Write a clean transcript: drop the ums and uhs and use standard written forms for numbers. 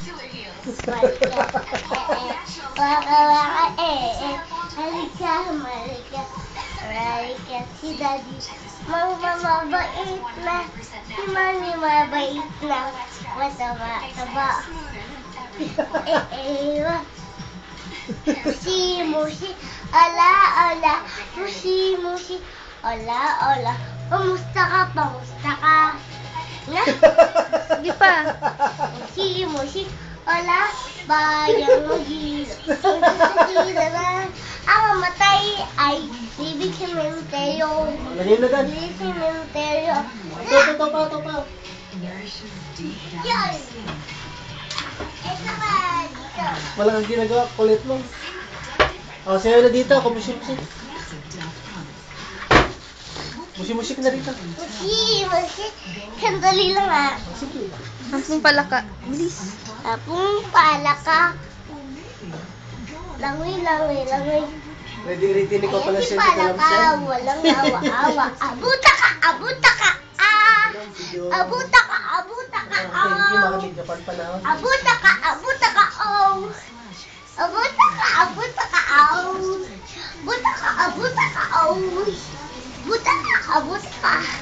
Malika, waka waka halika, malika, malika, si daddy, mabait na, si mami mabait na, mataba-taba. Musi, ala, ala, musi, ala, ala, pamusta ka? Na? Di pa. Musi, ala, bayang mahilo, ang mamatay ay bibig sementeryo. Bibig sementeryo. Ito pa. Yan! Ito ba dito? Walang ang ginagawa, kulit mo. O, sayo na dito, kumusik-musik. Musik-musik na dito. Musi, sandali lang ah. Sige. Ampung palaka. Bilis. Tapong palaka. Langoy. Ready ni ko pala Ayan si siya. palaka, walang awa-awa. Abuta ka! Abuta ka! Abuta ka! Thank you, mga bigyapan pa na. Abuta ka! Abuta ka! Abuta ka! Abuta ka! Abuta ka! Abuta ka! Abuta ka!